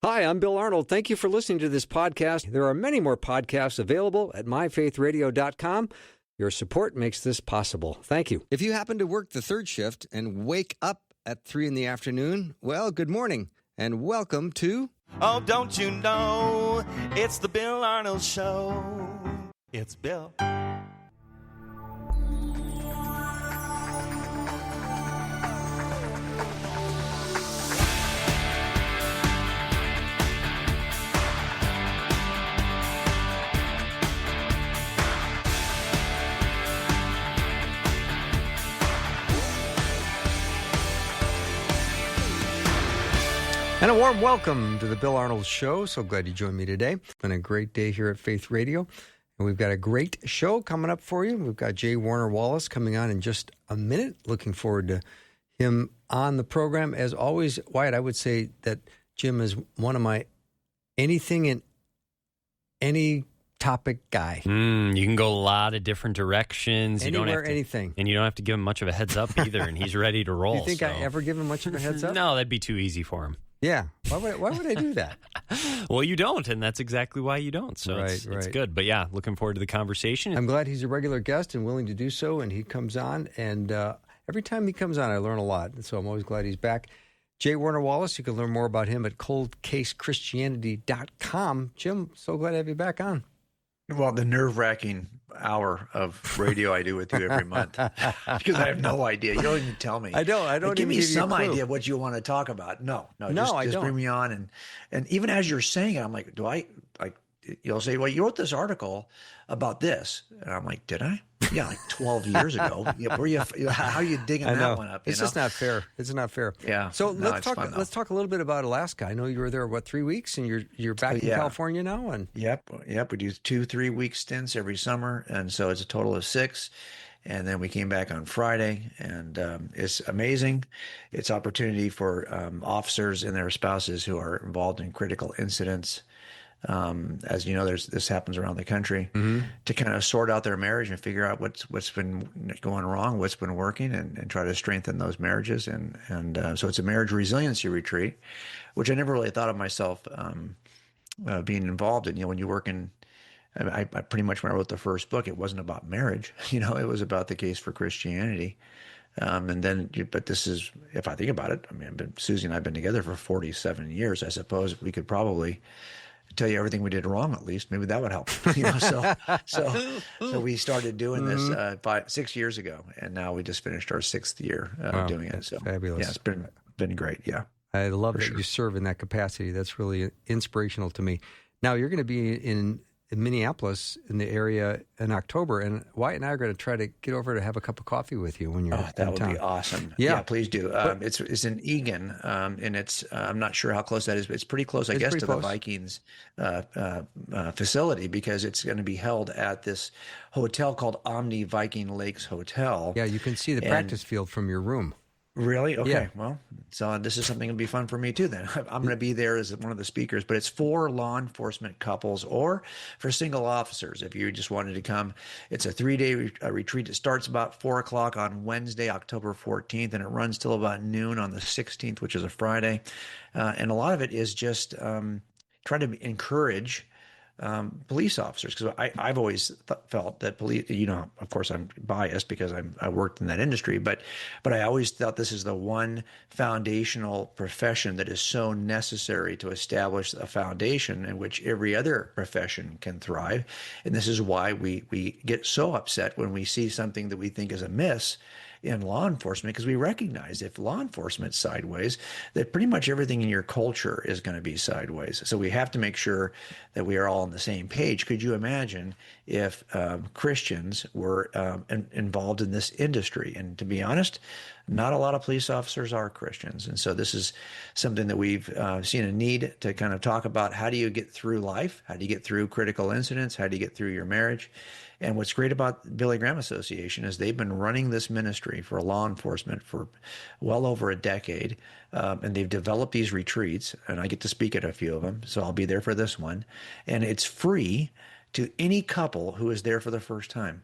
Hi, I'm Bill Arnold. Thank you for listening to this podcast. There are many more podcasts available at myfaithradio.com. Your support makes this possible. Thank you. If you happen to work the third shift and wake up at 3 in the afternoon, well, good morning and welcome to... Oh, don't you know, it's the Bill Arnold Show. It's Bill. And a warm welcome to the Bill Arnold Show. So glad you joined me today. It's been a great day here at Faith Radio. And we've got a great show coming up for you. We've got J. Warner Wallace coming on in just a minute. Looking forward to him on the program. As always, Wyatt, I would say that Jim is one of my anything and any topic guy. You can go a lot of different directions. Anywhere, you don't have to, anything. And you don't have to give him much of a heads up either, and he's ready to roll. You think I ever give him much of a heads up? No, that'd be too easy for him. Yeah. Why would I do that? Well, you don't, and that's exactly why you don't. So it's good. But yeah, looking forward to the conversation. I'm glad he's a regular guest and willing to do so, and he comes on. And every time he comes on, I learn a lot. And so I'm always glad he's back. J. Warner Wallace, you can learn more about him at coldcasechristianity.com. Jim, so glad to have you back on. Well, the nerve-wracking hour of radio I do with you every month, because I have no idea. You don't even tell me. I don't Like, give even me give you a some clue. idea of what you want to talk about. No, I just don't. bring me on. And even as you're saying it, I'm like, you'll say, well, you wrote this article about this. And I'm like, did I? Yeah, like 12 years ago. Yeah, how are you digging that one up? It's just not fair. It's not fair. Yeah. So it's fun, though. let's talk a little bit about Alaska. I know you were there, 3 weeks, and you're back in California now? And Yep. We do 2-3 week stints every summer. And so it's a total of 6. And then we came back on Friday, and it's amazing. It's opportunity for officers and their spouses who are involved in critical incidents. As you know, this happens around the country, to kind of sort out their marriage and figure out what's been going wrong, what's been working, and try to strengthen those marriages. And so it's a marriage resiliency retreat, which I never really thought of myself being involved in. When you work in, I pretty much, when I wrote the first book, it wasn't about marriage. It was about the case for Christianity. But this is, if I think about it, I mean, Susie and I have been together for 47 years. I suppose we could probably tell you everything we did wrong, at least. Maybe that would help. So we started doing this 6 years ago, and now we just finished our 6th year doing it. So fabulous. Yeah, it's been great. Yeah, I love that you serve in that capacity. That's really inspirational to me. Now you're going to be in Minneapolis in the area in October, and Wyatt and I are going to try to get over to have a cup of coffee with you when you're in town. That would be awesome. Yeah, please do. It's in Egan, and it's I'm not sure how close that is, but it's pretty close, I guess, to the Vikings facility, because it's going to be held at this hotel called Omni Viking Lakes Hotel. Yeah, you can see the practice field from your room. Really? Okay. Yeah. Well, so this is something that'll be fun for me too then. I'm going to be there as one of the speakers, but it's for law enforcement couples or for single officers. If you just wanted to come, it's a 3-day retreat. It starts about 4:00 on Wednesday, October 14th, and it runs till about noon on the 16th, which is a Friday. And a lot of it is just trying to encourage police officers, because I've always felt that police, of course I'm biased because I worked in that industry, but I always thought this is the one foundational profession that is so necessary to establish a foundation in which every other profession can thrive. And this is why we get so upset when we see something that we think is amiss in law enforcement, because we recognize if law enforcement's sideways, that pretty much everything in your culture is going to be sideways. So we have to make sure that we are all on the same page. Could you imagine if Christians were involved in this industry? And to be honest, not a lot of police officers are Christians. And so this is something that we've seen a need to kind of talk about. How do you get through life? How do you get through critical incidents? How do you get through your marriage? And what's great about Billy Graham Association is they've been running this ministry for law enforcement for well over a decade. And they've developed these retreats, and I get to speak at a few of them. So I'll be there for this one. And it's free to any couple who is there for the first time.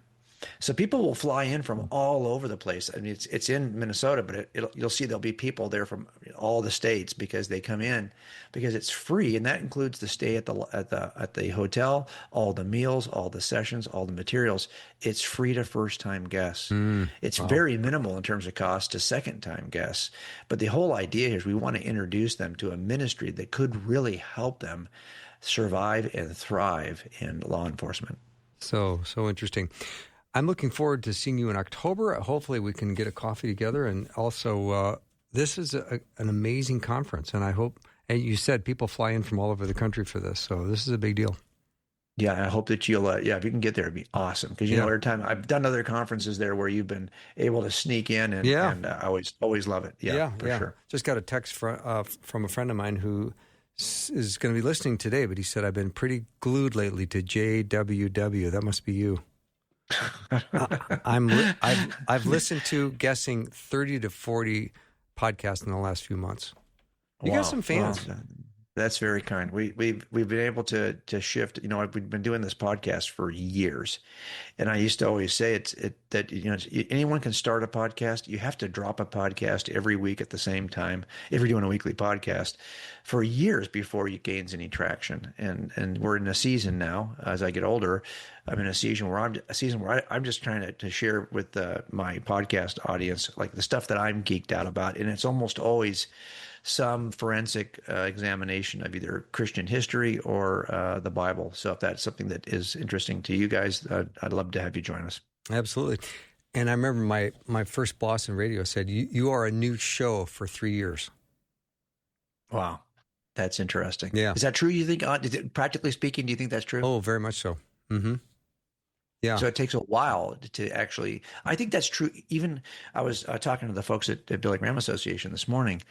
So people will fly in from all over the place. I mean, it's in Minnesota, but you'll see there'll be people there from all the states because they come in because it's free, and that includes the stay at the hotel, all the meals, all the sessions, all the materials. It's free to first-time guests. It's very minimal in terms of cost to second-time guests. But the whole idea is we want to introduce them to a ministry that could really help them survive and thrive in law enforcement. So interesting. I'm looking forward to seeing you in October. Hopefully we can get a coffee together. And also, this is an amazing conference. And I hope, and you said people fly in from all over the country for this. So this is a big deal. Yeah, I hope that you'll, if you can get there, it'd be awesome. Because, you know, every time I've done other conferences there where you've been able to sneak in and I always love it. Yeah, for sure. Just got a text from a friend of mine who is going to be listening today, but he said, I've been pretty glued lately to JWW. That must be you. I've listened to, guessing, 30 to 40 podcasts in the last few months. You got some fans. Wow. That's very kind. We've been able to shift. You know, we've been doing this podcast for years, and I used to always say that anyone can start a podcast. You have to drop a podcast every week at the same time if you're doing a weekly podcast for years before it gains any traction. And we're in a season now. As I get older, I'm in a season where I'm just trying to share with my podcast audience like the stuff that I'm geeked out about, and it's almost always some forensic examination of either Christian history or the Bible. So if that's something that is interesting to you guys, I'd love to have you join us. Absolutely. And I remember my first boss in radio said, you are a new show for 3 years. Wow. That's interesting. Yeah. Is that true, you think? Practically speaking, do you think that's true? Oh, very much so. Mm-hmm. Yeah. So it takes a while to actually, I think that's true. Even I was talking to the folks at Billy Graham Association this morning.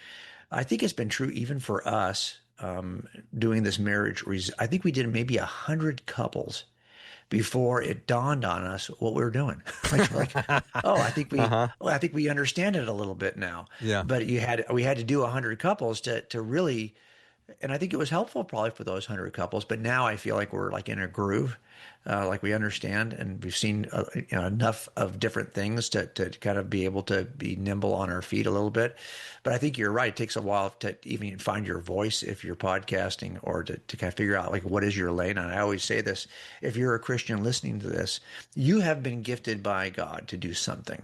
I think it's been true even for us doing this marriage. I think we did maybe 100 couples before it dawned on us what we were doing. I think we understand it a little bit now. Yeah. But we had to do 100 couples to really, and I think it was helpful probably for those 100 couples. But now I feel like we're like in a groove. Like we understand and we've seen enough of different things to kind of be able to be nimble on our feet a little bit. But I think you're right. It takes a while to even find your voice if you're podcasting or to kind of figure out like what is your lane. And I always say this, if you're a Christian listening to this, you have been gifted by God to do something.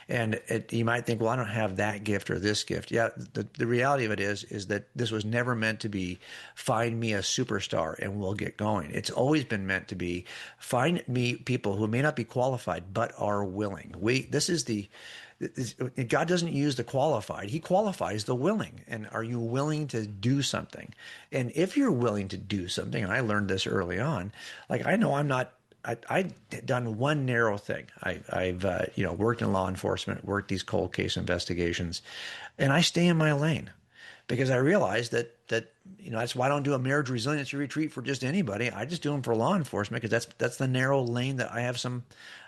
And you might think, well, I don't have that gift or this gift. Yeah, the reality of it is that this was never meant to be find me a superstar and we'll get going. It's always been meant to be find me people who may not be qualified but are willing. God doesn't use the qualified. He qualifies the willing. And are you willing to do something? And if you're willing to do something, and I learned this early on, like I know I've done one narrow thing. I've worked in law enforcement, worked these cold case investigations, and I stay in my lane. Because I realized that that's why I don't do a marriage resiliency retreat for just anybody. I just do them for law enforcement because that's the narrow lane that I have some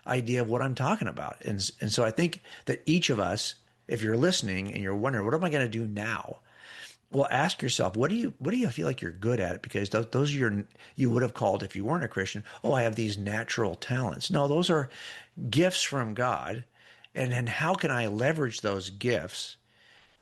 idea of what I'm talking about. And so I think that each of us, if you're listening and you're wondering, what am I going to do now? Well, ask yourself, what do you feel like you're good at? Because those are you would have called, if you weren't a Christian, I have these natural talents. No, those are gifts from God. And then how can I leverage those gifts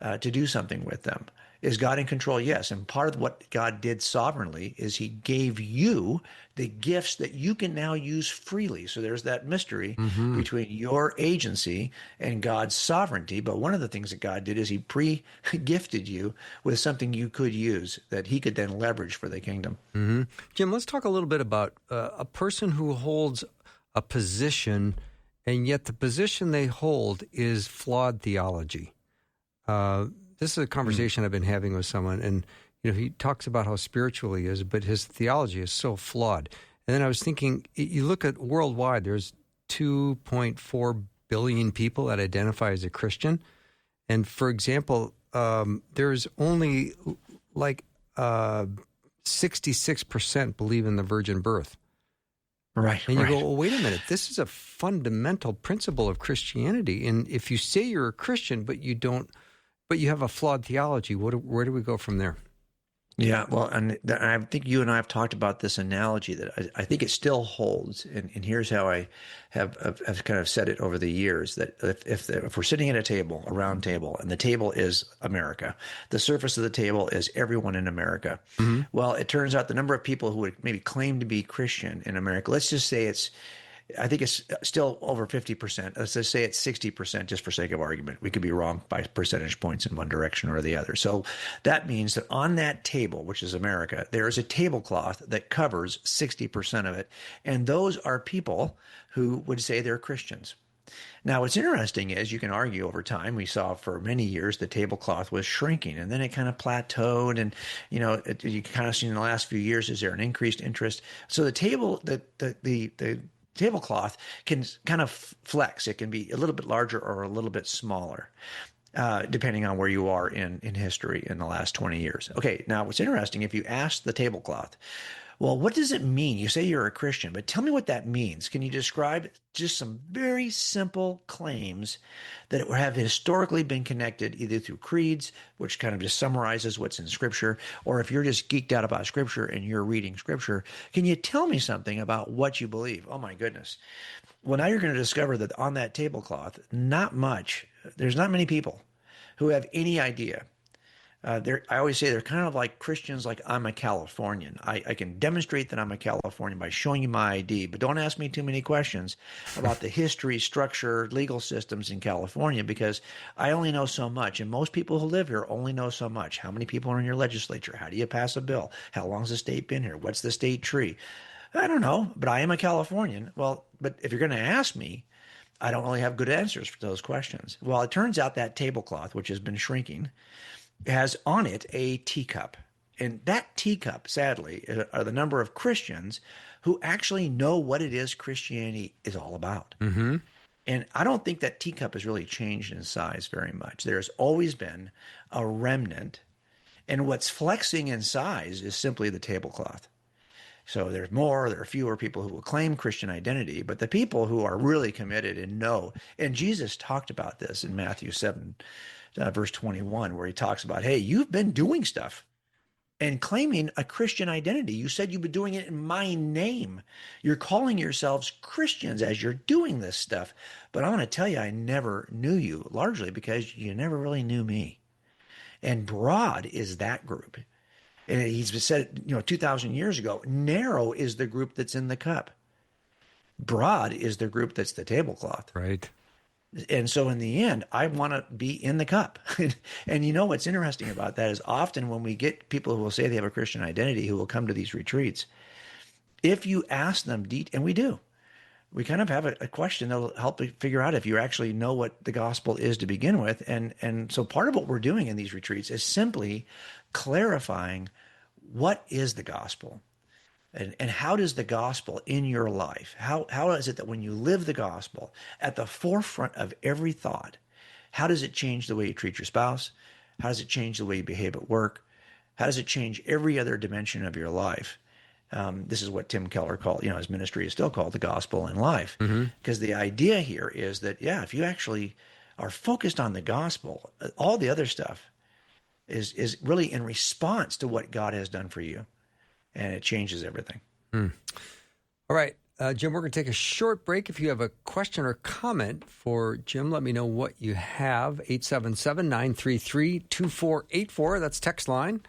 to do something with them? Is God in control? Yes. And part of what God did sovereignly is he gave you the gifts that you can now use freely. So there's that mystery between your agency and God's sovereignty. But one of the things that God did is he pre-gifted you with something you could use that he could then leverage for the kingdom. Mm-hmm. Jim, let's talk a little bit about a person who holds a position, and yet the position they hold is flawed theology. This is a conversation I've been having with someone, and he talks about how spiritual he is, but his theology is so flawed. And then I was thinking, you look at worldwide, there's 2.4 billion people that identify as a Christian. And for example, there's only like 66% believe in the virgin birth. Right. And you go, well, wait a minute, this is a fundamental principle of Christianity. And if you say you're a Christian, but you have a flawed theology, where do we go from there? Yeah, well, and I think you and I have talked about this analogy that I think it still holds, and here's how I have kind of said it over the years, that if we're sitting at a table, a round table, and the table is America, the surface of the table is everyone in America. Mm-hmm. Well, it turns out the number of people who would maybe claim to be Christian in America, let's just say I think it's still over 50%. Let's just say it's 60%, just for sake of argument. We could be wrong by percentage points in one direction or the other. So that means that on that table, which is America, there is a tablecloth that covers 60% of it. And those are people who would say they're Christians. Now, what's interesting is you can argue over time. We saw for many years the tablecloth was shrinking, and then it kind of plateaued. And you kind of see in the last few years, is there an increased interest? So the tablecloth can kind of flex. It can be a little bit larger or a little bit smaller, depending on where you are in history in the last 20 years. Okay, now what's interesting, if you ask the tablecloth, well, what does it mean? You say you're a Christian, but tell me what that means. Can you describe just some very simple claims that have historically been connected either through creeds, which kind of just summarizes what's in Scripture, or if you're just geeked out about Scripture and you're reading Scripture, can you tell me something about what you believe? Oh, my goodness. Well, now you're going to discover that on that tablecloth, there's not many people who have any idea. I always say they're kind of like Christians, like I'm a Californian. I can demonstrate that I'm a Californian by showing you my ID, but don't ask me too many questions about the history, structure, legal systems in California, because I only know so much. And most people who live here only know so much. How many people are in your legislature? How do you pass a bill? How long has the state been here? What's the state tree? I don't know, but I am a Californian. Well, but if you're going to ask me, I don't really have good answers for those questions. Well, it turns out that tablecloth, which has been shrinking, has on it a teacup. And that teacup, sadly, are the number of Christians who actually know what it is Christianity is all about. Mm-hmm. And I don't think that teacup has really changed in size very much. There's always been a remnant. And what's flexing in size is simply the tablecloth. So there are fewer people who will claim Christian identity, but the people who are really committed and know, and Jesus talked about this in Matthew 7, verse 21, where he talks about, hey, you've been doing stuff and claiming a Christian identity. You said you've been doing it in my name. You're calling yourselves Christians as you're doing this stuff. But I'm going to tell you, I never knew you, largely because you never really knew me. And broad is that group. And he's said, 2,000 years ago, narrow is the group that's in the cup. Broad is the group that's the tablecloth. Right. And so in the end, I want to be in the cup. And what's interesting about that is often when we get people who will say they have a Christian identity who will come to these retreats, if you ask them, and we do, we kind of have a question that will help figure out if you actually know what the gospel is to begin with. And so part of what we're doing in these retreats is simply clarifying what is the gospel. And how does the gospel in your life, how is it that when you live the gospel at the forefront of every thought, how does it change the way you treat your spouse? How does it change the way you behave at work? How does it change every other dimension of your life? This is what Tim Keller called, his ministry is still called the gospel in life. Because the idea here is that, if you actually are focused on the gospel, all the other stuff is really in response to what God has done for you. And it changes everything. All right, Jim, we're going to take a short break. If you have a question or comment for Jim, let me know what you have. 877-933-2484. That's text line.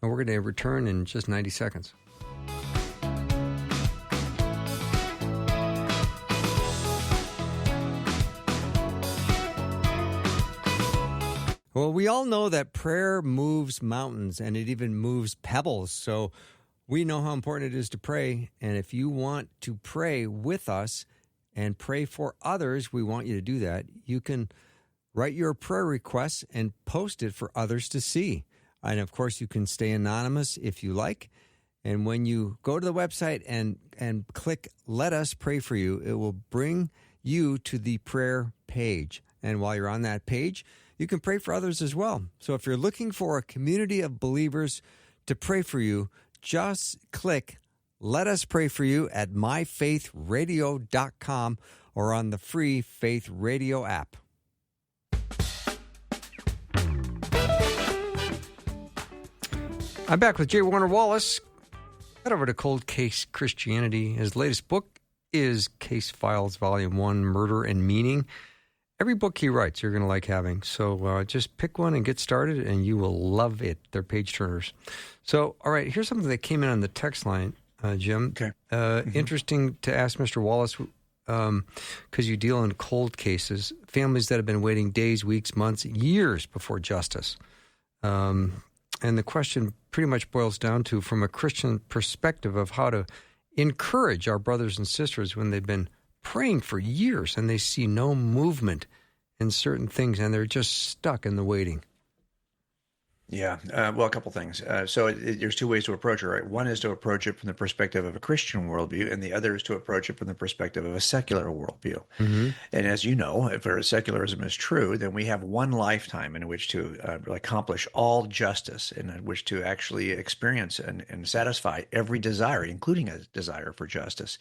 And we're going to return in just 90 seconds. Well, we all know that prayer moves mountains and it even moves pebbles. So we know how important it is to pray, and if you want to pray with us and pray for others, we want you to do that. You can write your prayer requests and post it for others to see. And, of course, you can stay anonymous if you like. And when you go to the website and click Let Us Pray For You, it will bring you to the prayer page. And while you're on that page, you can pray for others as well. So if you're looking for a community of believers to pray for you, just click Let Us Pray For You at myfaithradio.com or on the free Faith Radio app. I'm back with J. Warner Wallace. Head over to Cold Case Christianity. His latest book is Case Files Volume 1, Murder and Meaning. Every book he writes, you're going to like having. So just pick one and get started, and you will love it. They're page turners. So, all right, here's something that came in on the text line, Jim. Okay. Interesting to ask Mr. Wallace, because you deal in cold cases, families that have been waiting days, weeks, months, years before justice. And the question pretty much boils down to, from a Christian perspective, of how to encourage our brothers and sisters when they've been praying for years and they see no movement in certain things and they're just stuck in the waiting. Yeah. Well, a couple things. So there's two ways to approach it, right? One is to approach it from the perspective of a Christian worldview, and the other is to approach it from the perspective of a secular worldview. Mm-hmm. And as you know, if our secularism is true, then we have one lifetime in which to accomplish all justice, and in which to actually experience and satisfy every desire, including a desire for justice.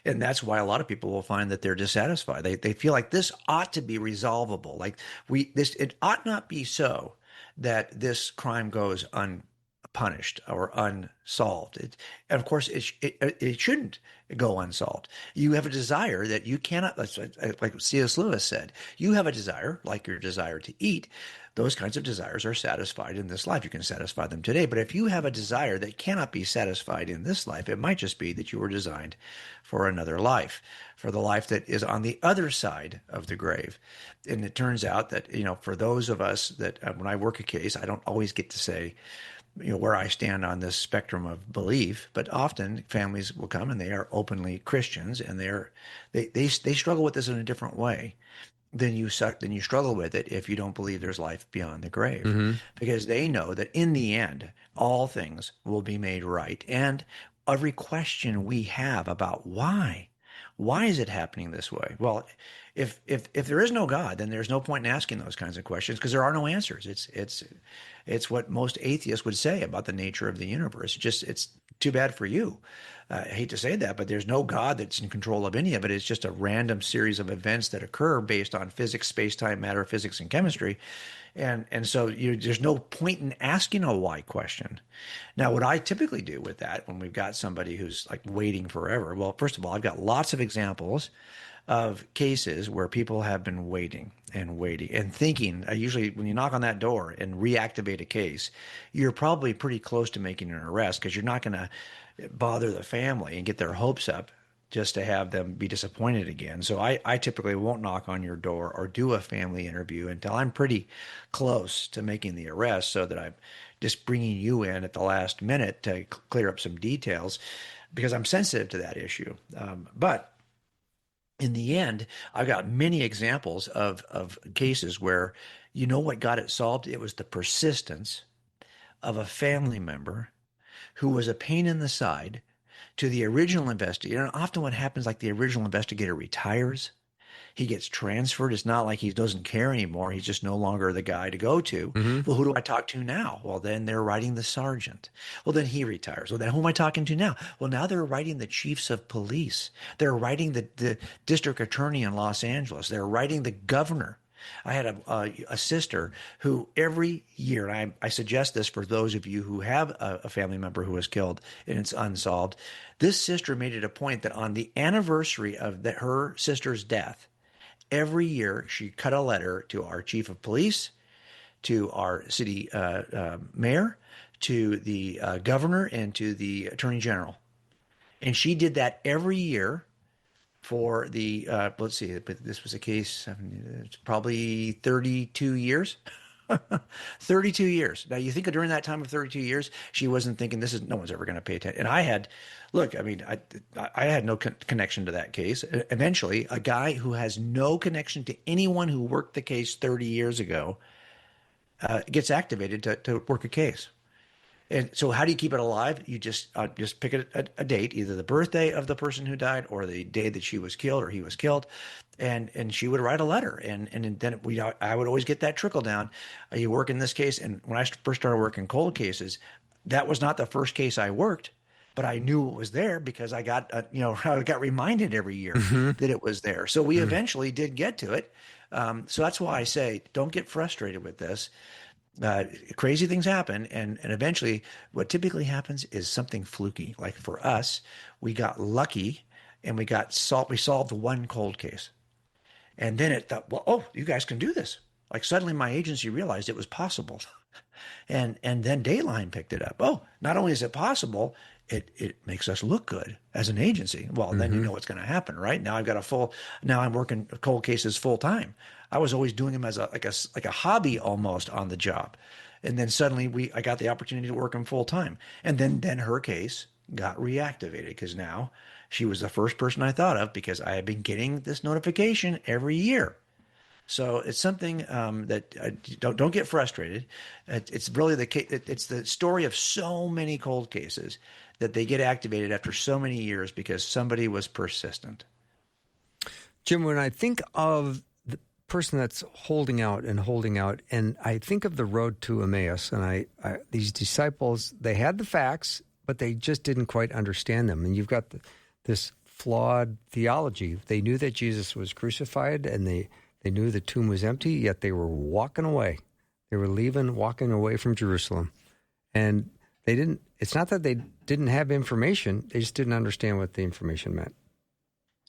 And that's why a lot of people will find that they're dissatisfied. They feel like this ought to be resolvable. Like it ought not be so that this crime goes unpunished or unsolved. And of course, it shouldn't go unsolved. You have a desire that you cannot, like C.S. Lewis said, you have a desire, like your desire to eat. Those kinds of desires are satisfied in this life. You can satisfy them today. But if you have a desire that cannot be satisfied in this life, it might just be that you were designed for another life, for the life that is on the other side of the grave. And it turns out that, for those of us that when I work a case, I don't always get to say, where I stand on this spectrum of belief, but often families will come and they are openly Christians, and they struggle with this in a different way than you struggle with it if you don't believe there's life beyond the grave, mm-hmm. because they know that in the end, all things will be made right. And every question we have about why is it happening this way? Well, if there is no God, then there's no point in asking those kinds of questions, because there are no answers. It's what most atheists would say about the nature of the universe. It's too bad for you. I hate to say that, but there's no God that's in control of any of it. It's just a random series of events that occur based on physics, space-time, matter, physics, and chemistry. And so there's no point in asking a why question. Now, what I typically do with that, when we've got somebody who's like waiting forever, well, first of all, I've got lots of examples of cases where people have been waiting and thinking. Usually when you knock on that door and reactivate a case, you're probably pretty close to making an arrest, because you're not going to bother the family and get their hopes up just to have them be disappointed again. So I typically won't knock on your door or do a family interview until I'm pretty close to making the arrest, so that I'm just bringing you in at the last minute to clear up some details, because I'm sensitive to that issue. But in the end, I've got many examples of cases where, what got it solved? It was the persistence of a family member who was a pain in the side to the original investigator. And often what happens, like the original investigator retires, he gets transferred. It's not like he doesn't care anymore. He's just no longer the guy to go to. Mm-hmm. Well, who do I talk to now? Well, then they're writing the sergeant. Well, then he retires. Well, then who am I talking to now? Well, now they're writing the chiefs of police. They're writing the district attorney in Los Angeles. They're writing the governor. I had a sister who every year, and I suggest this for those of you who have a family member who was killed and it's unsolved, this sister made it a point that on the anniversary of her sister's death, every year she cut a letter to our chief of police, to our city mayor, to the governor, and to the attorney general. And she did that every year for the, let's see, but this was a case, it's probably 32 years. 32 years. Now, you think during that time of 32 years, she wasn't thinking, no one's ever going to pay attention. And I had no connection to that case. Eventually, a guy who has no connection to anyone who worked the case 30 years ago gets activated to work a case. And so how do you keep it alive? You just pick a date, either the birthday of the person who died or the day that she was killed or he was killed, and she would write a letter, and then I would always get that trickle down. You work in this case, and when I first started working cold cases, that was not the first case I worked, but I knew it was there because I got I got reminded every year that it was there. So we eventually did get to it. So that's why I say don't get frustrated with this. crazy things happen, and eventually what typically happens is something fluky. Like for us, we got lucky and we solved one cold case. And then it thought, well, oh, you guys can do this. Like suddenly my agency realized it was possible. And then Dateline picked it up. Oh, not only is it possible, it makes us look good as an agency. Well, then you know what's going to happen, right? Now I'm working cold cases full time. I was always doing them as like a hobby almost on the job. And then suddenly I got the opportunity to work them full time. And then her case got reactivated because now she was the first person I thought of because I had been getting this notification every year. So it's something that don't get frustrated. It's really it's the story of so many cold cases that they get activated after so many years because somebody was persistent. Jim, when I think of the person that's holding out, and I think of the road to Emmaus, and these disciples, they had the facts, but they just didn't quite understand them. And you've got this flawed theology. They knew that Jesus was crucified, and they knew the tomb was empty, yet they were walking away. They were walking away from Jerusalem. And it's not that they didn't have information, they just didn't understand what the information meant.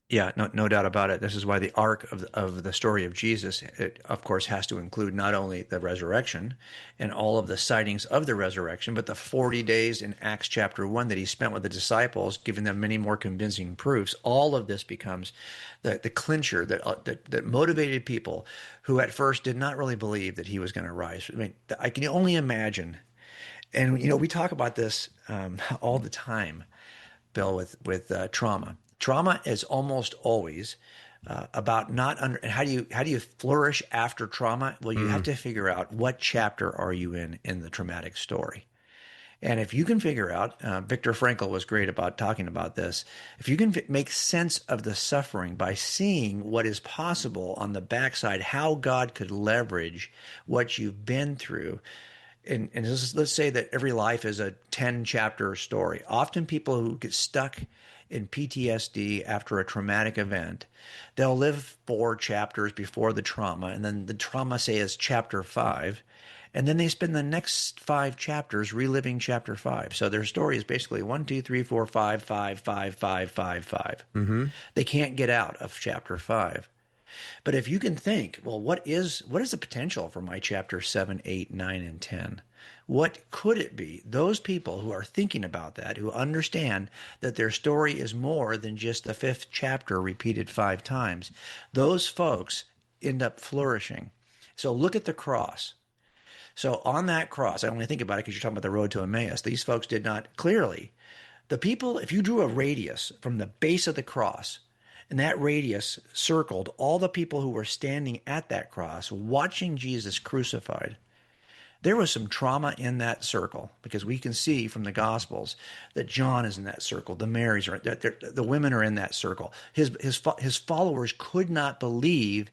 Yeah, no doubt about it. This is why the arc of the story of Jesus, it, of course, has to include not only the resurrection and all of the sightings of the resurrection, but the 40 days in Acts chapter 1 that he spent with the disciples, giving them many more convincing proofs. All of this becomes the clincher that motivated people who at first did not really believe that he was going to rise. I mean, I can only imagine. And, we talk about this all the time, Bill, with trauma. Trauma is almost always about how do you flourish after trauma? Well, you have to figure out what chapter are you in the traumatic story. And if you can figure out, Viktor Frankl was great about talking about this, if you can make sense of the suffering by seeing what is possible on the backside, how God could leverage what you've been through. And let's say that every life is a 10-chapter story. Often people who get stuck in PTSD after a traumatic event, they'll live 4 chapters before the trauma, and then the trauma, say, is chapter 5, and then they spend the next 5 chapters reliving chapter 5. So their story is basically 1, 2, 3, 4, 5, 5, 5, 5, 5, 5. They can't get out of chapter 5. But if you can think, well, what is the potential for my chapter 7, 8, 9, and 10? What could it be? Those people who are thinking about that, who understand that their story is more than just the 5th chapter repeated 5 times, those folks end up flourishing. So look at the cross. So on that cross, I only think about it because you're talking about the road to Emmaus. These folks did not clearly. The people, if you drew a radius from the base of the cross, and that radius circled all the people who were standing at that cross, watching Jesus crucified, there was some trauma in that circle, because we can see from the Gospels that John is in that circle, the Marys are, the women are in that circle. His followers could not believe,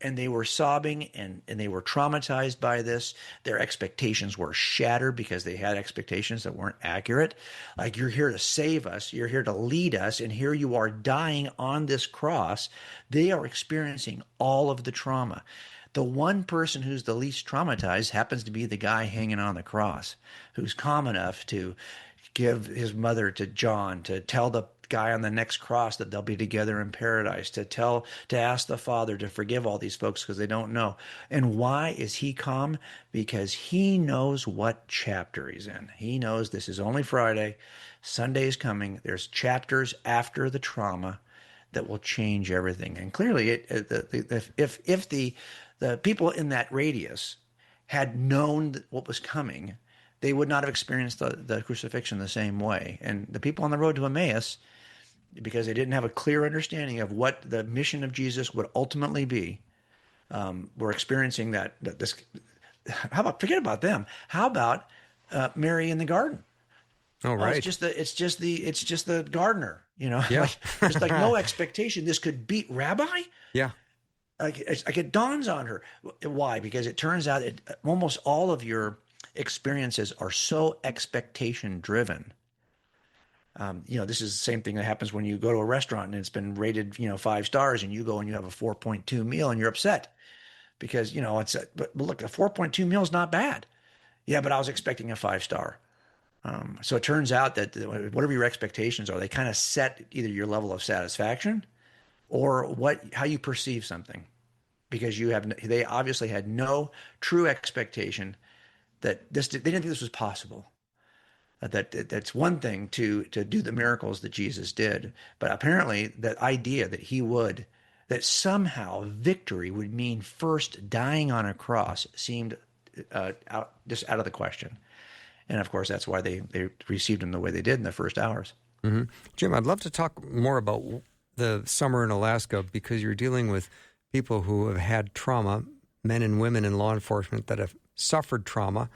and they were sobbing, and they were traumatized by this. Their expectations were shattered because they had expectations that weren't accurate. Like, you're here to save us, you're here to lead us, and here you are dying on this cross. They are experiencing all of the trauma. The one person who's the least traumatized happens to be the guy hanging on the cross, who's calm enough to give his mother to John, to tell the guy on the next cross that they'll be together in paradise, to ask the Father to forgive all these folks because they don't know. And why is he calm? Because he knows what chapter he's in. He knows this is only Friday, Sunday's coming. There's chapters after the trauma that will change everything. And clearly, if the people in that radius had known what was coming, they would not have experienced the crucifixion the same way. And the people on the road to Emmaus, because they didn't have a clear understanding of what the mission of Jesus would ultimately be, were experiencing this. How about, forget about them? How about Mary in the garden? Oh, right. It's just the gardener, Yeah. There's like no expectation. This could beat Rabbi. Yeah. Like it dawns on her. Why? Because it turns out almost all of your experiences are so expectation driven. This is the same thing that happens when you go to a restaurant and it's been rated, 5 stars, and you go and you have a 4.2 meal and you're upset because, but look, a 4.2 meal is not bad. Yeah, but I was expecting a 5-star. So it turns out that whatever your expectations are, they kind of set either your level of satisfaction or how you perceive something, because they obviously had no true expectation that they didn't think this was possible. That's one thing to do the miracles that Jesus did, but apparently that idea that somehow victory would mean first dying on a cross seemed just out of the question. And of course, that's why they received him the way they did in the first hours. Mm-hmm. Jim, I'd love to talk more about the summer in Alaska, because you're dealing with people who have had trauma, men and women in law enforcement that have suffered trauma.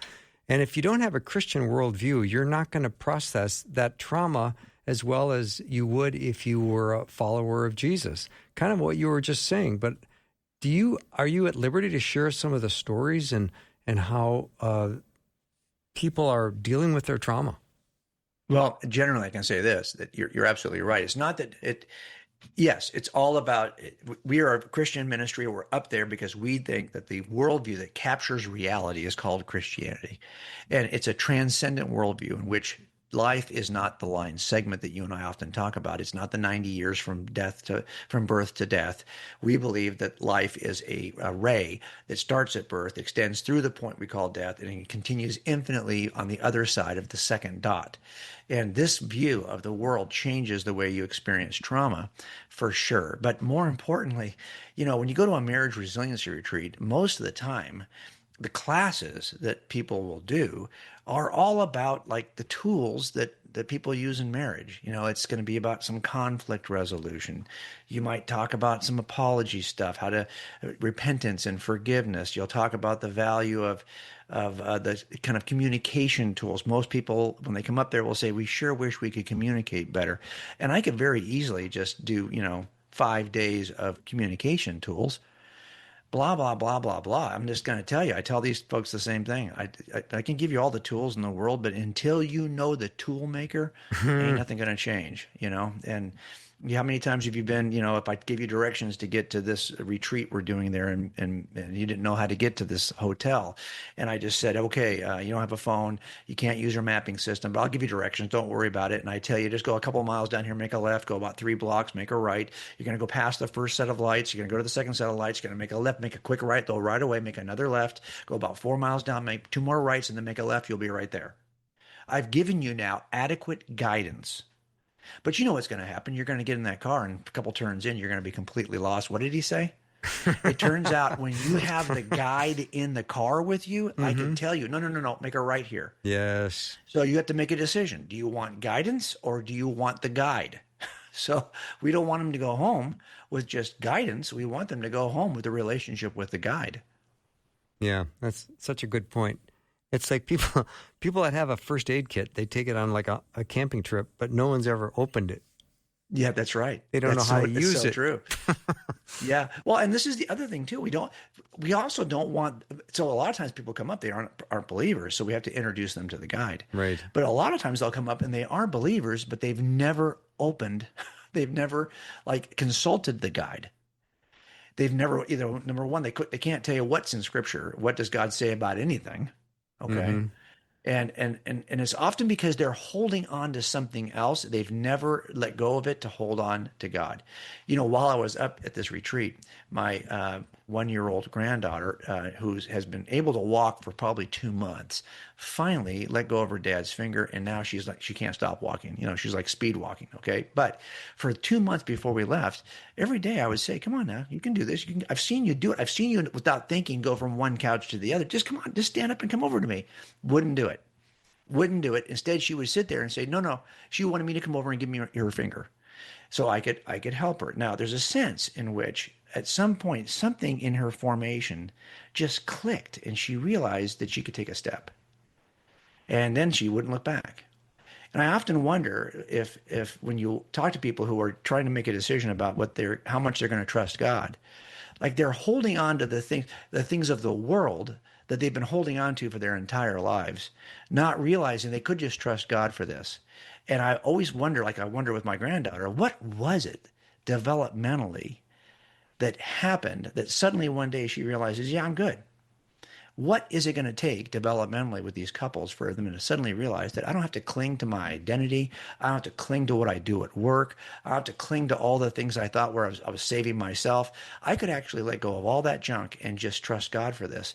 And if you don't have a Christian worldview, you're not going to process that trauma as well as you would if you were a follower of Jesus. Kind of what you were just saying. But are you at liberty to share some of the stories and how people are dealing with their trauma? Well, generally, I can say this, that you're absolutely right. It's not that yes, it's all about, we are a Christian ministry. We're up there because we think that the worldview that captures reality is called Christianity. And it's a transcendent worldview in which life is not the line segment that you and I often talk about. It's not the 90 years from birth to death. We believe that life is a ray that starts at birth, extends through the point we call death, and it continues infinitely on the other side of the second dot. And this view of the world changes the way you experience trauma, for sure. But more importantly, when you go to a marriage resiliency retreat, most of the time, the classes that people will do are all about like the tools that people use in marriage. It's going to be about some conflict resolution. You might talk about some apology stuff, how to repentance and forgiveness. You'll talk about the value of the kind of communication tools. Most people, when they come up there, will say, we sure wish we could communicate better. And I could very easily just do, 5 days of communication tools. Blah, blah, blah, blah, blah. I'm just going to tell you, I tell these folks the same thing. I can give you all the tools in the world, but until you know the tool maker, ain't nothing going to change, And how many times have you been, if I give you directions to get to this retreat we're doing there and you didn't know how to get to this hotel, and I just said, okay, you don't have a phone, you can't use your mapping system, but I'll give you directions, don't worry about it. And I tell you, just go a couple of miles down here, make a left, go about 3 blocks, make a right. You're going to go past the first set of lights, you're going to go to the second set of lights, you're going to make a left, make a quick right, go right away, make another left, go about 4 miles down, make 2 more rights, and then make a left, you'll be right there. I've given you now adequate guidance. But you know what's going to happen. You're going to get in that car, and a couple turns in, you're going to be completely lost. What did he say? It turns out when you have the guide in the car with you, I can tell you, no, make a right here. Yes. So you have to make a decision. Do you want guidance or do you want the guide? So we don't want them to go home with just guidance. We want them to go home with a relationship with the guide. Yeah, that's such a good point. It's like people that have a first aid kit, they take it on like a camping trip, but no one's ever opened it. Yeah, that's right. They don't know how to use it. That's true. Yeah. Well, and this is the other thing too. We also don't want, so a lot of times people come up, they aren't believers. So we have to introduce them to the guide. Right. But a lot of times they'll come up and they are believers, but they've never they've never like consulted the guide. They've never either, number one, they can't tell you what's in scripture. What does God say about anything? Okay. Mm-hmm. And it's often because they're holding on to something else. They've never let go of it to hold on to God. While I was up at this retreat, my 1-year-old granddaughter, who has been able to walk for probably 2 months, finally let go of her dad's finger, and now she's like, she can't stop walking. She's like speed walking. Okay, but for 2 months before we left, every day I would say, "Come on now, you can do this. I've seen you do it. I've seen you without thinking go from one couch to the other. Just come on, just stand up and come over to me." Wouldn't do it. Instead, she would sit there and say, no. She wanted me to come over and give me her finger so I could help her. Now, there's a sense in which at some point, something in her formation just clicked and she realized that she could take a step. And then she wouldn't look back. And I often wonder if when you talk to people who are trying to make a decision about how much they're going to trust God, like they're holding on to the things of the world that they've been holding on to for their entire lives, not realizing they could just trust God for this. And I always wonder, like I wonder with my granddaughter, what was it developmentally that happened that suddenly one day she realizes, yeah, I'm good. what is it going to take developmentally with these couples for them to suddenly realize that I don't have to cling to my identity. I don't have to cling to what I do at work. I don't have to cling to all the things I thought where I was saving myself. I could actually let go of all that junk and just trust God for this.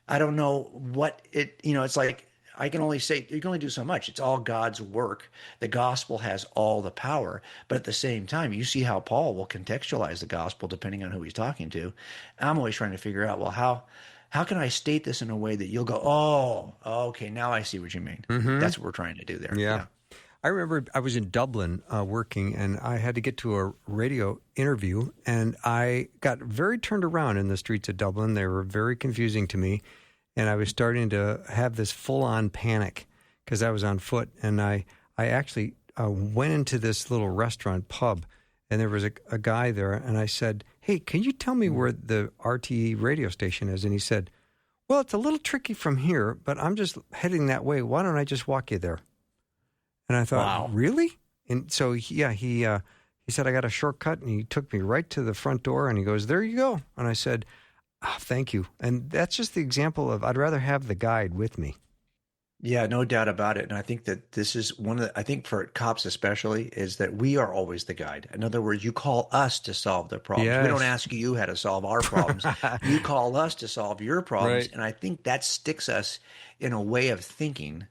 I don't know what it's like. I can only say you can only do so much. It's all God's work. The gospel has all the power, but at the same time, you see how Paul will contextualize the gospel depending on who he's talking to. I'm always trying to figure out, well, how can I state this in a way that you'll go, oh, okay, now I see what you mean. Mm-hmm. That's what we're trying to do there. Yeah. I remember I was in Dublin working, and I had to get to a radio interview, and I got very turned around in the streets of Dublin. They were very confusing to me, and I was starting to have this full-on panic because I was on foot, and I actually went into this little restaurant pub, and there was a guy there, and I said, hey, can you tell me where the RTE radio station is? And he said, well, it's a little tricky from here, but I'm just heading that way. Why don't I just walk you there? And I thought, wow. Really? And so, he said, I got a shortcut, and he took me right to the front door, and he goes, there you go. And I said, oh, thank you. And that's just the example of I'd rather have the guide with me. Yeah, no doubt about it. And I think that this is I think for cops especially, is that we are always the guide. In other words, you call us to solve the problems. Yes. We don't ask you how to solve our problems. You call us to solve your problems. Right. And I think that sticks us in a way of thinking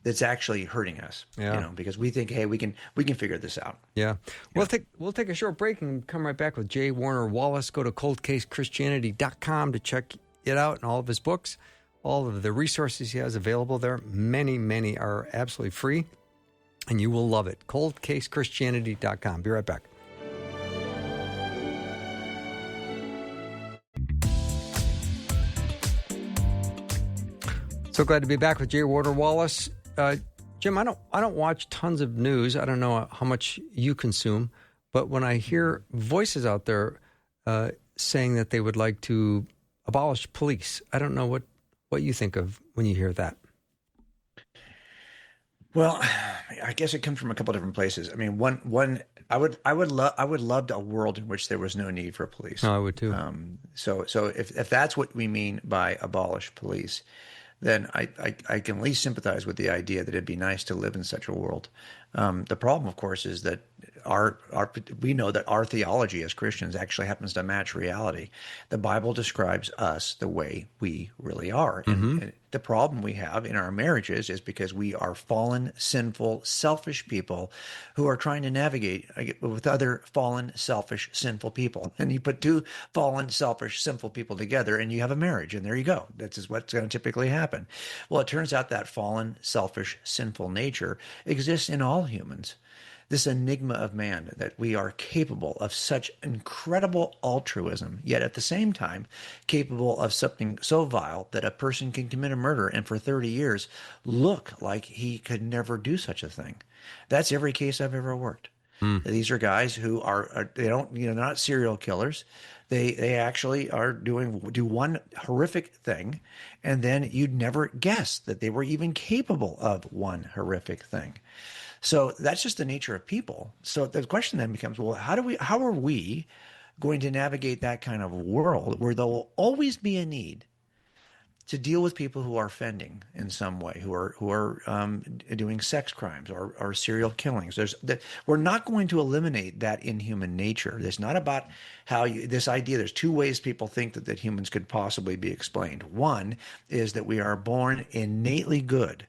that's actually hurting us, because we think, hey, we can figure this out. Yeah. We'll take a short break and come right back with J. Warner Wallace. Go to coldcasechristianity.com to check it out and all of his books. All of the resources he has available there. Many, many are absolutely free, and you will love it. coldcasechristianity.com. Be right back. So glad to be back with J. Warner Wallace. Jim, I don't watch tons of news. I don't know how much you consume, but when I hear voices out there saying that they would like to abolish police, I don't know what you think of when you hear that. Well, I guess it comes from a couple of different places. I mean, one, I would love a world in which there was no need for police. No, I would too. So if that's what we mean by abolish police, then I can at least sympathize with the idea that it'd be nice to live in such a world. The problem, of course, is that we know that our theology as Christians actually happens to match reality. The Bible describes us the way we really are. Mm-hmm. And the problem we have in our marriages is because we are fallen, sinful, selfish people who are trying to navigate with other fallen, selfish, sinful people. And you put two fallen, selfish, sinful people together and you have a marriage, and there you go. That's what's going to typically happen. Well, it turns out that fallen, selfish, sinful nature exists in all humans. This enigma of man, that we are capable of such incredible altruism, yet at the same time capable of something so vile that a person can commit a murder and for 30 years look like he could never do such a thing. That's every case I've ever worked. These are guys who they're not serial killers. They actually do one horrific thing, and then you'd never guess that they were even capable of one horrific thing. So that's just the nature of people. So the question then becomes, well, how are we going to navigate that kind of world where there will always be a need to deal with people who are offending in some way, who are doing sex crimes or serial killings? We're not going to eliminate that in human nature. It's not about this idea. There's two ways people think that humans could possibly be explained. One is that we are born innately good,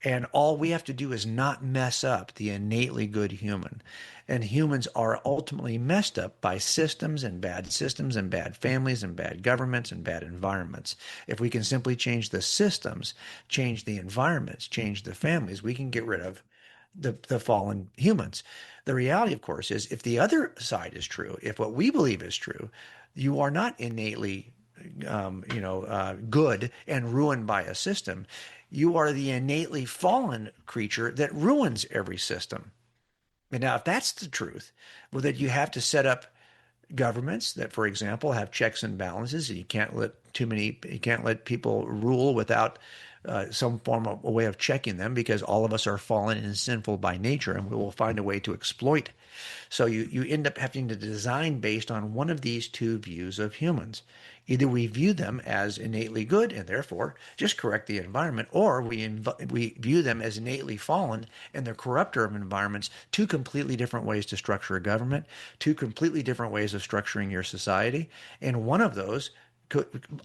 and all we have to do is not mess up the innately good human. And humans are ultimately messed up by systems and bad families and bad governments and bad environments. If we can simply change the systems, change the environments, change the families, we can get rid of the fallen humans. The reality, of course, is if the other side is true, if what we believe is true, you are not innately good and ruined by a system. You are the innately fallen creature that ruins every system. And now, if that's the truth, well, that you have to set up governments that, for example, have checks and balances. You can't let people rule without some form of a way of checking them, because all of us are fallen and sinful by nature, and we will find a way to exploit. So you end up having to design based on one of these two views of humans. Either we view them as innately good and therefore just correct the environment, or we view them as innately fallen and they're corrupter of environments. Two completely different ways to structure a government, two completely different ways of structuring your society. And one of those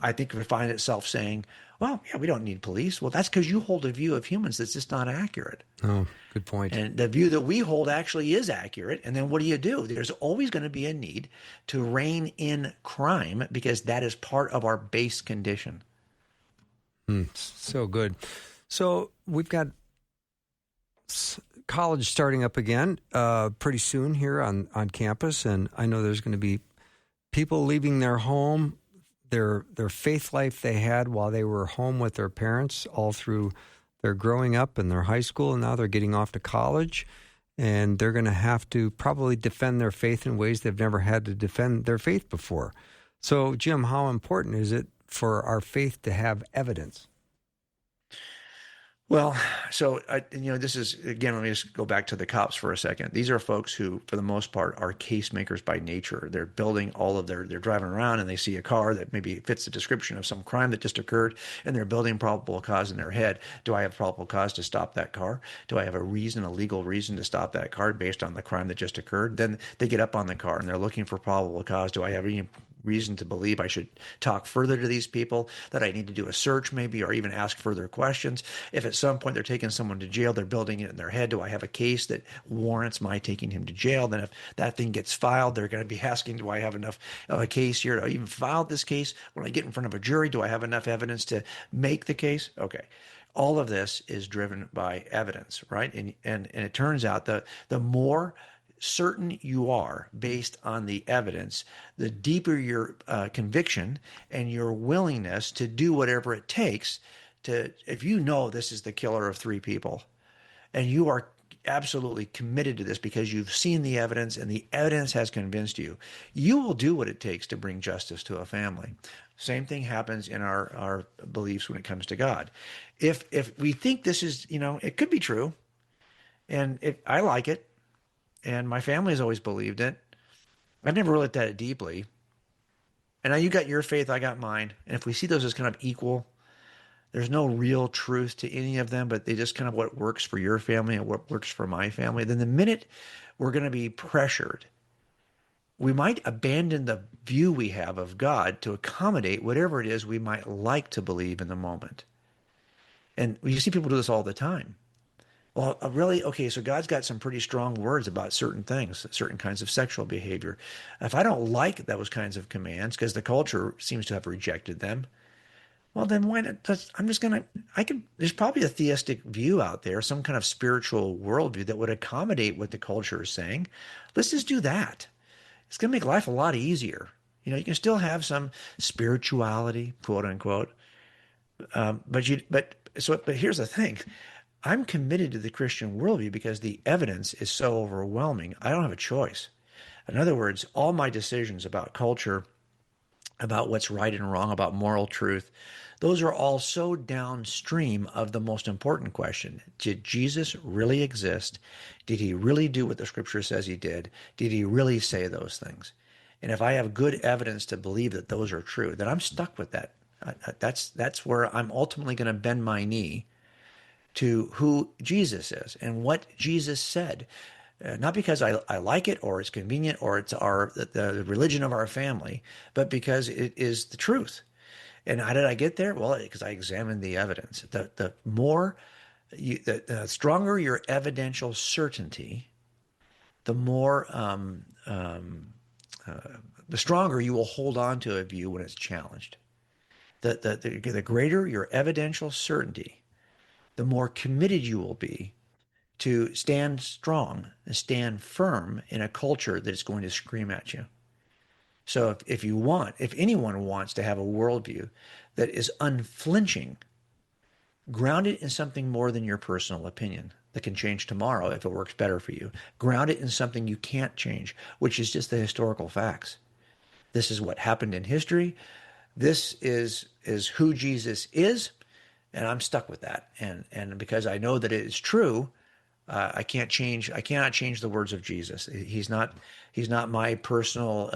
I think would find itself saying, well, yeah, we don't need police. Well, that's because you hold a view of humans that's just not accurate. Oh, good point. And the view that we hold actually is accurate. And then what do? There's always going to be a need to rein in crime, because that is part of our base condition. So good. So we've got college starting up again pretty soon here on campus. And I know there's going to be people leaving their home, their faith life they had while they were home with their parents all through their growing up and their high school, and now they're getting off to college, and they're going to have to probably defend their faith in ways they've never had to defend their faith before. So, Jim, how important is it for our faith to have evidence? Well, so, this is, again, let me just go back to the cops for a second. These are folks who, for the most part, are case makers by nature. They're building they're driving around and they see a car that maybe fits the description of some crime that just occurred, and they're building probable cause in their head. Do I have probable cause to stop that car? Do I have a legal reason to stop that car based on the crime that just occurred? Then they get up on the car and they're looking for probable cause. Do I have any reason to believe I should talk further to these people, that I need to do a search maybe, or even ask further questions? If at some point they're taking someone to jail, they're building it in their head. Do I have a case that warrants my taking him to jail? Then if that thing gets filed, they're going to be asking, do I have enough of a case here to even file this case? When I get in front of a jury, do I have enough evidence to make the case? Okay. All of this is driven by evidence, right? And it turns out that the more certain you are based on the evidence, the deeper your conviction and your willingness to do whatever it takes to, if you know this is the killer of 3 people and you are absolutely committed to this because you've seen the evidence and the evidence has convinced you, you will do what it takes to bring justice to a family. Same thing happens in our beliefs when it comes to God. If we think this is, it could be true, and I like it, and my family has always believed it, I've never really looked at it deeply. And now you got your faith, I got mine. And if we see those as kind of equal, there's no real truth to any of them, but they just kind of what works for your family and what works for my family. Then the minute we're going to be pressured, we might abandon the view we have of God to accommodate whatever it is we might like to believe in the moment. And you see people do this all the time. Well, really? Okay, so God's got some pretty strong words about certain things, certain kinds of sexual behavior. If I don't like those kinds of commands because the culture seems to have rejected them, well, then why not? There's probably a theistic view out there, some kind of spiritual worldview that would accommodate what the culture is saying. Let's just do that. It's going to make life a lot easier. You can still have some spirituality, quote unquote. But here's the thing. I'm committed to the Christian worldview because the evidence is so overwhelming. I don't have a choice. In other words, all my decisions about culture, about what's right and wrong, about moral truth, those are all so downstream of the most important question. Did Jesus really exist? Did he really do what the scripture says he did? Did he really say those things? And if I have good evidence to believe that those are true, then I'm stuck with that. That's where I'm ultimately going to bend my knee to who Jesus is and what Jesus said. Not because I like it or it's convenient or it's the religion of our family, but because it is the truth. And how did I get there? Well, because I examined the evidence. The stronger your evidential certainty, the stronger you will hold on to a view when it's challenged. The greater your evidential certainty, the more committed you will be to stand strong and stand firm in a culture that is going to scream at you. So if anyone wants to have a worldview that is unflinching, grounded in something more than your personal opinion that can change tomorrow if it works better for you, ground it in something you can't change, which is just the historical facts. This is what happened in history. This is who Jesus is. and I'm stuck with that. And because I know that it is true, I cannot change the words of Jesus. He's not my personal,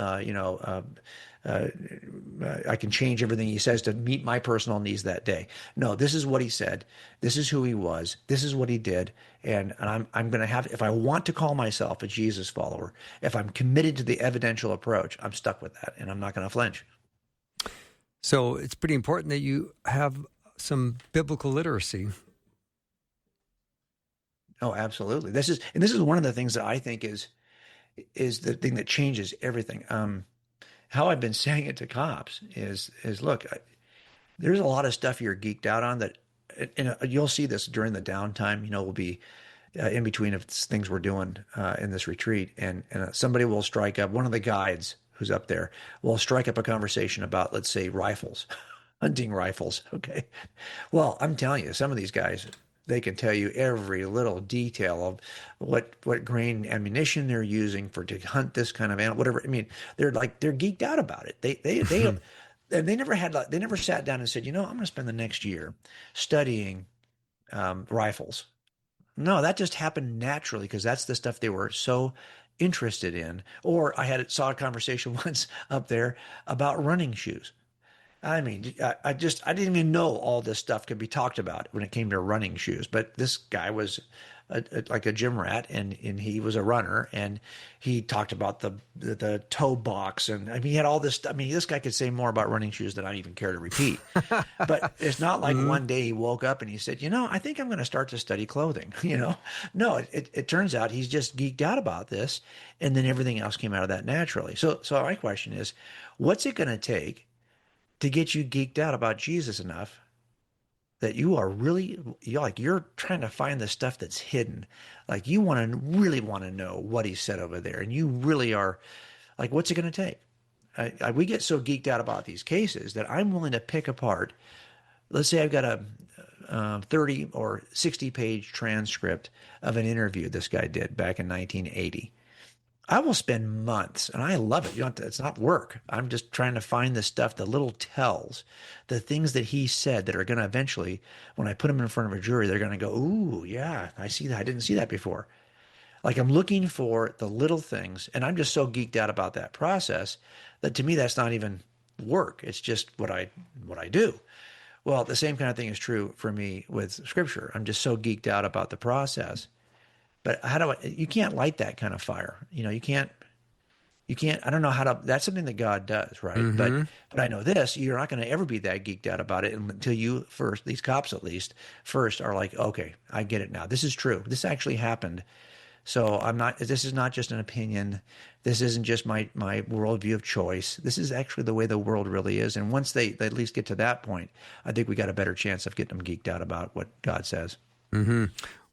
I can change everything he says to meet my personal needs that day. No, this is what he said. This is who he was. This is what he did. And I'm going to have, if I want to call myself a Jesus follower, if I'm committed to the evidential approach, I'm stuck with that, and I'm not going to flinch. So it's pretty important that you have some biblical literacy. Oh, absolutely. This is one of the things that I think is the thing that changes everything. How I've been saying it to cops is look, there's a lot of stuff you're geeked out on that, and you'll see this during the downtime. We'll be in between of things we're doing in this retreat, and somebody will strike up, one of the guides who's up there will strike up a conversation about, let's say, rifles, hunting rifles. Okay, well, I'm telling you, some of these guys, they can tell you every little detail of what grain ammunition they're using to hunt this kind of animal, whatever. I mean, they're geeked out about it. They never sat down and said, I'm going to spend the next year studying rifles. No, that just happened naturally because that's the stuff they were so interested in. Or I saw a conversation once up there about running shoes. I mean, I didn't even know all this stuff could be talked about when it came to running shoes. But this guy was like a gym rat, and he was a runner, and he talked about the toe box, and I mean, he had all this stuff. I mean, this guy could say more about running shoes than I even care to repeat. But it's not like one day he woke up and he said, I think I'm going to start to study clothing. No, it turns out he's just geeked out about this, and then everything else came out of that naturally. So my question is, what's it going to take to get you geeked out about Jesus enough that you're trying to find the stuff that's hidden? Like you really want to know what he said over there. And you really are like, what's it going to take? We get so geeked out about these cases that I'm willing to pick apart. Let's say I've got a 30 or 60 page transcript of an interview this guy did back in 1980. I will spend months, and I love it. It's not work. I'm just trying to find the stuff, the little tells, the things that he said that are going to eventually, when I put them in front of a jury, they're going to go, ooh, yeah, I see that. I didn't see that before. Like I'm looking for the little things, and I'm just so geeked out about that process that to me that's not even work. It's just what I do. Well, the same kind of thing is true for me with Scripture. I'm just so geeked out about the process. But you can't light that kind of fire. You can't, I don't know how to, that's something that God does, right? Mm-hmm. But I know this, you're not going to ever be that geeked out about it until you first, these cops at least, first are like, okay, I get it now. This is true. This actually happened. So this is not just an opinion. This isn't just my worldview of choice. This is actually the way the world really is. And once they at least get to that point, I think we got a better chance of getting them geeked out about what God says. Mm-hmm.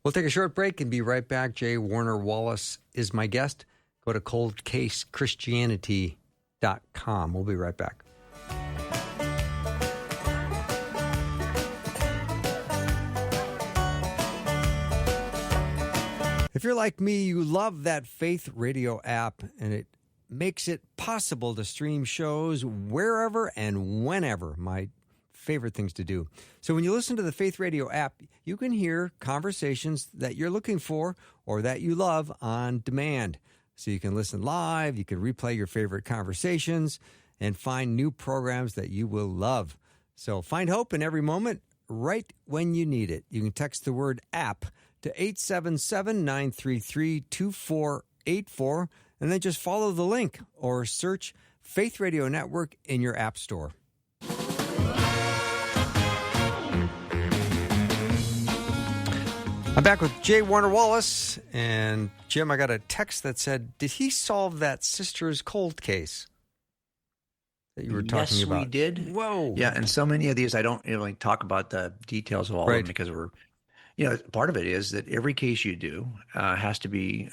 We'll take a short break and be right back. J. Warner Wallace is my guest. Go to coldcasechristianity.com. We'll be right back. If you're like me, you love that Faith Radio app, and it makes it possible to stream shows wherever and whenever. My favorite things to do. So when you listen to the Faith Radio app, you can hear conversations that you're looking for or that you love on demand. So you can listen live, you can replay your favorite conversations, and find new programs that you will love. So find hope in every moment right when you need it. You can text the word app to 877-933-2484, and then just follow the link or search Faith Radio Network in your app store. I'm back with J. Warner Wallace, and Jim, I got a text that said, did he solve that sister's cold case that you were talking about? Yes, we did. Whoa. Yeah, and so many of these, I don't really talk about the details of all of them because part of it is that every case you do has to be,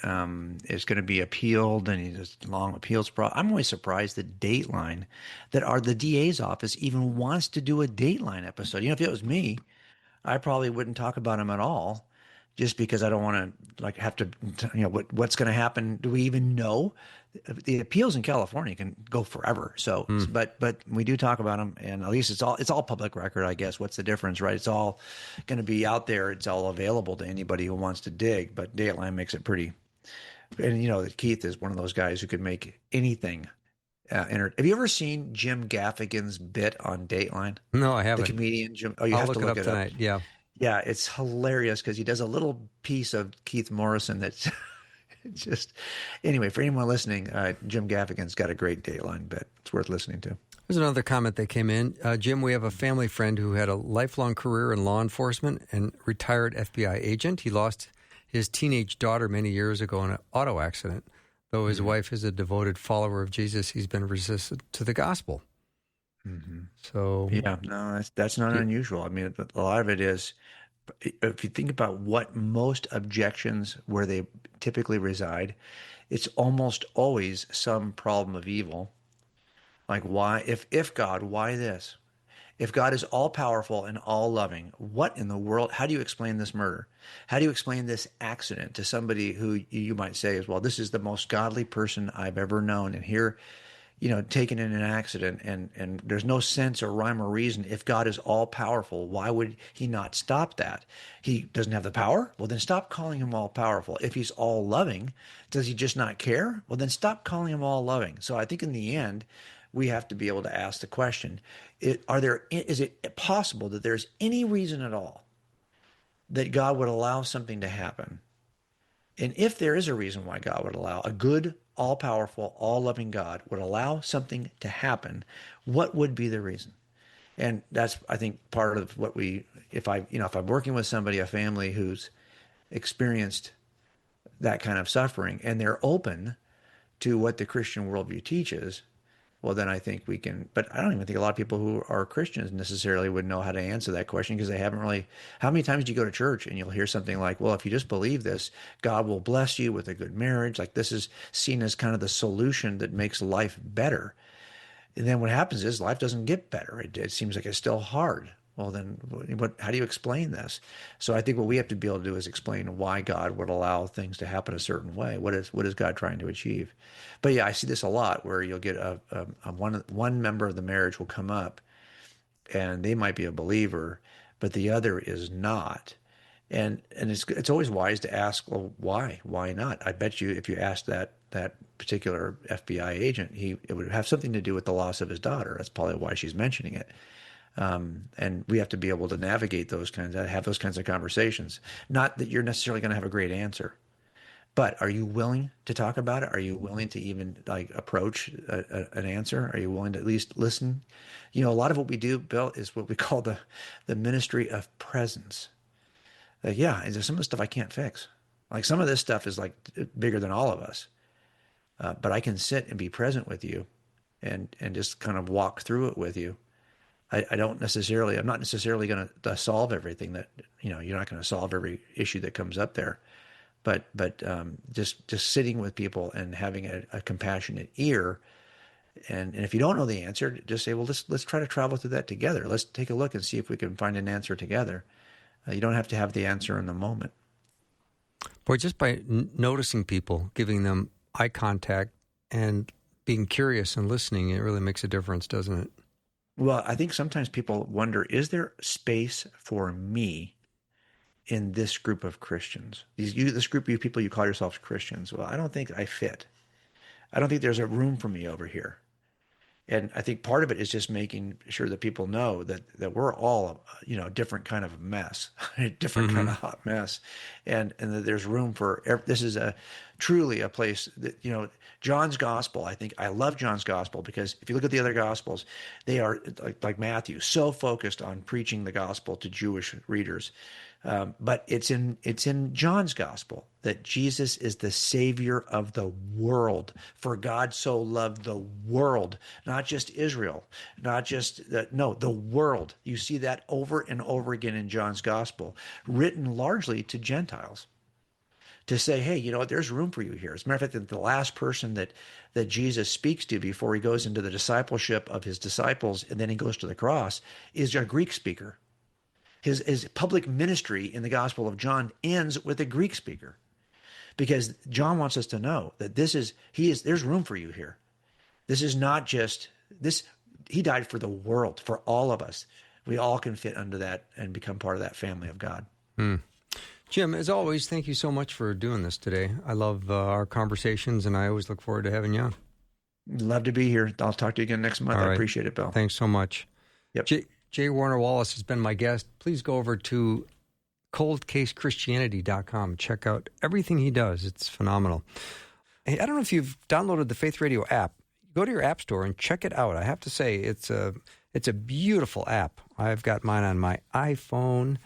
is going to be appealed, and there's a long appeals process. I'm always surprised that Dateline, the DA's office even wants to do a Dateline episode. If it was me, I probably wouldn't talk about him at all, just because I don't want to have to, what's going to happen. Do we even know? The appeals in California can go forever. So, but we do talk about them, and at least it's all public record, I guess. What's the difference, right? It's all going to be out there. It's all available to anybody who wants to dig, but Dateline makes it pretty. And Keith is one of those guys who could make anything. Have you ever seen Jim Gaffigan's bit on Dateline? No, I haven't. The comedian Jim. Oh, you have to look it up tonight. Yeah. Yeah, it's hilarious because he does a little piece of Keith Morrison that's just, anyway, for anyone listening, Jim Gaffigan's got a great Dateline bit. It's worth listening to. There's another comment that came in. Jim, we have a family friend who had a lifelong career in law enforcement and retired FBI agent. He lost his teenage daughter many years ago in an auto accident. Though his wife is a devoted follower of Jesus, he's been resistant to the gospel. Mm-hmm. So yeah, no, that's not unusual. I mean, a lot of it is, if you think about what most objections where they typically reside, it's almost always some problem of evil. Like, why, if God, why this? If God is all powerful and all loving, what in the world? How do you explain this murder? How do you explain this accident to somebody who you might say is, well, this is the most godly person I've ever known, and here, taken in an accident, and there's no sense or rhyme or reason. If God is all powerful, why would he not stop that? He doesn't have the power? Well, then stop calling him all powerful. If he's all loving, does he just not care? Well, then stop calling him all loving. So I think in the end, we have to be able to ask the question, is it possible that there's any reason at all that God would allow something to happen? And if there is a reason why God would allow, a good, all-powerful, all-loving God would allow something to happen, what would be the reason? And that's, I think, part of what if I'm working with somebody, a family who's experienced that kind of suffering, and they're open to what the Christian worldview teaches, well, then I think we can, but I don't even think a lot of people who are Christians necessarily would know how to answer that question, because they haven't really, how many times do you go to church and you'll hear something like, well, if you just believe this, God will bless you with a good marriage. Like, this is seen as kind of the solution that makes life better. And then what happens is life doesn't get better. It seems like it's still hard. Well, then how do you explain this? So I think what we have to be able to do is explain why God would allow things to happen a certain way. What is God trying to achieve? But yeah, I see this a lot where you'll get one member of the marriage will come up and they might be a believer, but the other is not. And it's always wise to ask, well, why? Why not? I bet you if you asked that particular FBI agent, it would have something to do with the loss of his daughter. That's probably why she's mentioning it. And we have to be able to navigate have those kinds of conversations. Not that you're necessarily going to have a great answer, but are you willing to talk about it? Are you willing to even approach an answer? Are you willing to at least listen? A lot of what we do, Bill, is what we call the ministry of presence. There's some of the stuff I can't fix. Like, some of this stuff is like bigger than all of us. But I can sit and be present with you and just kind of walk through it with you. I'm not necessarily going to solve everything that, you're not going to solve every issue that comes up there, but just sitting with people and having a compassionate ear. And if you don't know the answer, just say, well, let's try to travel through that together. Let's take a look and see if we can find an answer together. You don't have to have the answer in the moment. Boy, just by noticing people, giving them eye contact and being curious and listening, it really makes a difference, doesn't it? Well, I think sometimes people wonder, is there space for me in this group of Christians? This group of people, you call yourselves Christians. Well, I don't think I fit. I don't think there's a room for me over here. And I think part of it is just making sure that people know that we're all, a different kind of mess, a different kind of hot mess. And that there's room for, this is truly a place that, John's gospel, I love John's gospel, because if you look at the other gospels, they are like Matthew, so focused on preaching the gospel to Jewish readers. But it's in John's gospel that Jesus is the Savior of the world. For God so loved the world, not just Israel, the world. You see that over and over again in John's gospel, written largely to Gentiles, to say, hey, there's room for you here. As a matter of fact, the last person that Jesus speaks to before he goes into the discipleship of his disciples and then he goes to the cross is a Greek speaker. His public ministry in the Gospel of John ends with a Greek speaker, because John wants us to know that there's room for you here. This is not just this. He died for the world, for all of us. We all can fit under that and become part of that family of God. Jim, as always, thank you so much for doing this today. I love our conversations, and I always look forward to having you on. Love to be here. I'll talk to you again next month. All right. I appreciate it, Bill. Thanks so much. Yep. J. Warner Wallace has been my guest. Please go over to coldcasechristianity.com. Check out everything he does. It's phenomenal. Hey, I don't know if you've downloaded the Faith Radio app. Go to your app store and check it out. I have to say, it's a beautiful app. I've got mine on my iPhone,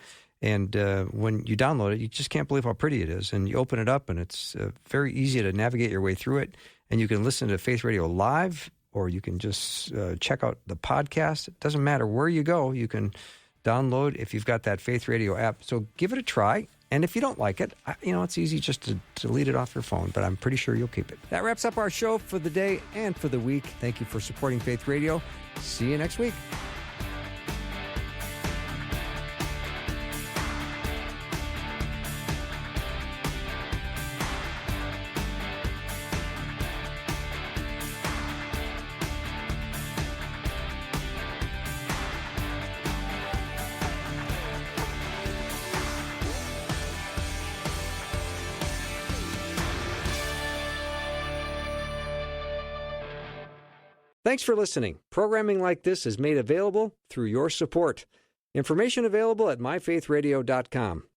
and when you download it, you just can't believe how pretty it is. And you open it up, and it's very easy to navigate your way through it. And you can listen to Faith Radio live, or you can just check out the podcast. It doesn't matter where you go. You can download if you've got that Faith Radio app. So give it a try. And if you don't like it, it's easy just to delete it off your phone, but I'm pretty sure you'll keep it. That wraps up our show for the day and for the week. Thank you for supporting Faith Radio. See you next week. Thanks for listening. Programming like this is made available through your support. Information available at myfaithradio.com.